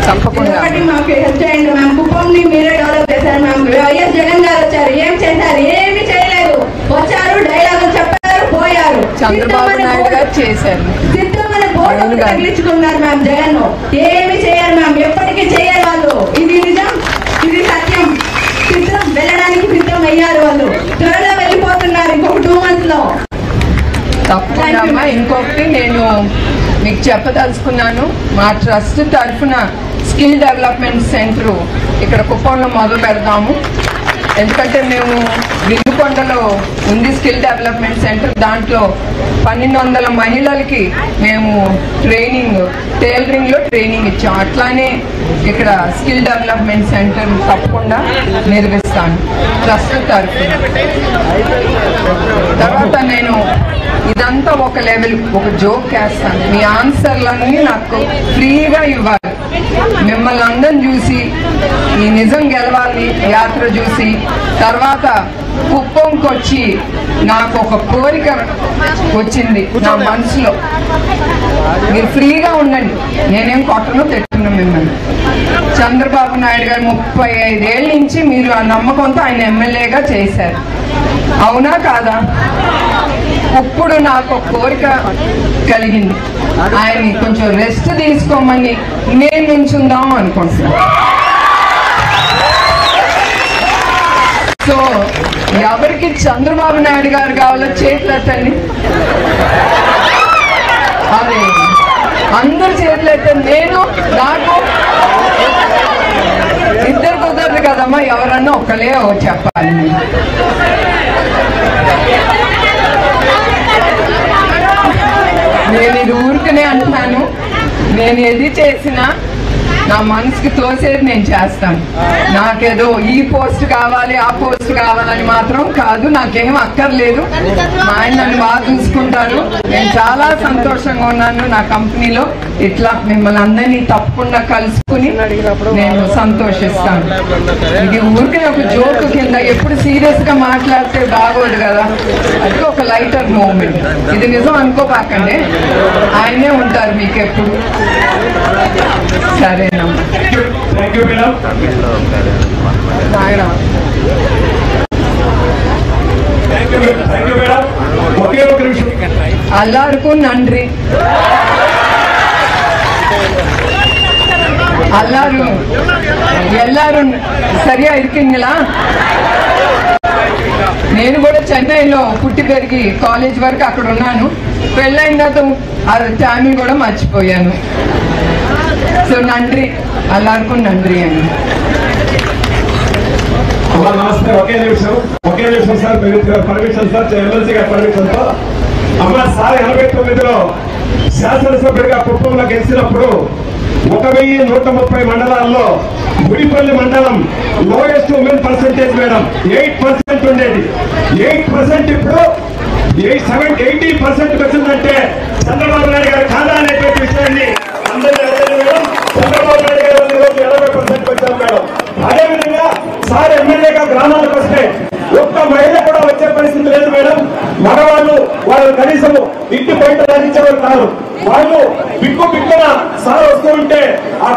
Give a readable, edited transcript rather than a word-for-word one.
తప్పకుండా మాకు హెల్ప్ చేయండి మ్యామ్. కుప్పంని మీరే డెవలప్ చేశారు మ్యామ్. వైఎస్ జగన్ గారు వచ్చారు, ఏం చేశారు? ఏమి చేయలేదు. వచ్చారు, డైలాగులు చెప్పారు, పోయారు. చంద్రబాబు నాయుడు గారు చేశారు, సిద్ధమని బోర్డు తగిలించుకున్నారు మ్యామ్. జగన్ ఏమి చేయరు మ్యామ్, ఎప్పటికీ చేయరు వాళ్ళు. ఇది నిజం, ఇది సత్యం. సిద్ధం వెళ్ళడానికి సిద్ధం అయ్యారు వాళ్ళు. త్వరలో వెళ్ళిపోతున్నారు ఇంకొక 2 months లో. తప్పకుండా. ఇంకొకటి నేను మీకు చెప్పదలుచుకున్నాను, మా ట్రస్ట్ తరఫున స్కిల్ డెవలప్మెంట్ సెంటర్ ఇక్కడ కుప్పంలో మొదలు పెడతాము. ఎందుకంటే మేము వినుకొండలో ఉంది స్కిల్ డెవలప్మెంట్ సెంటర్. దాంట్లో 1200 మహిళలకి మేము టైలరింగ్లో ట్రైనింగ్ ఇచ్చాం. అట్లానే ఇక్కడ స్కిల్ డెవలప్మెంట్ సెంటర్ తప్పకుండా నిర్వహిస్తాను ట్రస్ట్ తరఫున. తర్వాత నేను ఇదంతా ఒక లెవెల్, ఒక జోక్ వేస్తాను. మీ ఆన్సర్లన్నీ నాకు ఫ్రీగా ఇవ్వాలి. మిమ్మల్ని అందరం చూసి ఈ నిజం గెలవాలి యాత్ర చూసి తర్వాత కుప్పంకి వచ్చి నాకు ఒక కోరిక వచ్చింది నా మనసులో. మీరు ఫ్రీగా ఉండండి, నేనేం కొట్టను తిట్టును మిమ్మల్ని. చంద్రబాబు నాయుడు గారు 35 ఏళ్ళ నుంచి మీరు ఆ నమ్మకంతో ఆయన ఎమ్మెల్యేగా చేశారు, అవునా కాదా? ఇప్పుడు నాకు ఒక కోరిక కలిగింది, ఆయన్ని కొంచెం రెస్ట్ తీసుకోమని నేను నుంచుందాం అనుకుంటున్నాను. సో ఎవరికి చంద్రబాబు నాయుడు గారు కావాలో చేతులెత్తండి. అదే అందరు చేతులెత్తండి. నేను నాకు ఇద్దరు కుదరదు కదమ్మా, ఎవరన్నా ఒక్కలే చెప్పాలి. నేను ఇది ఊరికనే అంటున్నాను, నేను ఏది చేసినా నా మనసుకి తోసేది నేను చేస్తాను. నాకేదో ఈ పోస్ట్ కావాలి ఆ పోస్ట్ కావాలని మాత్రం కాదు, నాకేం అక్కర్లేదు. మా ఆయన నన్ను బాగా చూసుకుంటారు. నేను చాలా సంతోషంగా ఉన్నాను నా కంపెనీలో. ఇట్లా మిమ్మల్ని అందరినీ తప్పకుండా కలుసుకుని నేను సంతోషిస్తాను. ఇది ఊరికే ఒక జోక్ కింద, ఎప్పుడు సీరియస్ గా మాట్లాడితే బాగోదు కదా, అది ఒక లైటర్ మూమెంట్. ఇది నిజం అనుకోపాకండి, ఆయనే ఉంటారు మీకు ఎప్పుడు. సరేనా? எல்லாருக்கும் நன்றி. எல்லாரும் சரியா இருக்கீங்களா? నేను కూడా చెన్నైలో పుట్టి పెరిగి కాలేజ్ వరకు అక్కడ ఉన్నాను. పెళ్ళైన తర్వాత టైం కూడా మర్చిపోయాను. సో నండ్రి, ఎల్లరికం నండ్రి అండి. నమస్తే. ఒకే నిమిషం సార్, పర్మిషన్ సార్, ఎమ్మెల్సీ గారి పర్మిషన్ తో. అమ్మ సార్ 89లో శాసనసభ్యుడిగా కుప్పంలో గెలిచినప్పుడు 1130 మండలాల్లో గుడిపల్లి మండలం లోయెస్ట్ ఉమెన్ పర్సెంటేజ్ మేడం 8% ఉండేది. 8% ఇప్పుడు 80% వచ్చిందంటే చంద్రబాబు నాయుడు గారు కాదా అనేటువంటి విషయాన్ని అందరినీ అడగండి మేడం. చంద్రబాబు నాయుడు గారు 80% వచ్చారు మేడం. అదేవిధంగా సార్ ఎమ్మెల్యేగా గ్రామాలకు వస్తే ఒక్క మహిళ కూడా వచ్చే పరిస్థితి లేదు మేడం. మగవాళ్ళు వాళ్ళు కనీసం ఇంటి బయట రాణించేవారు కాదు. వాళ్ళు బిక్కున సార్ వస్తూ ఉంటే ఆ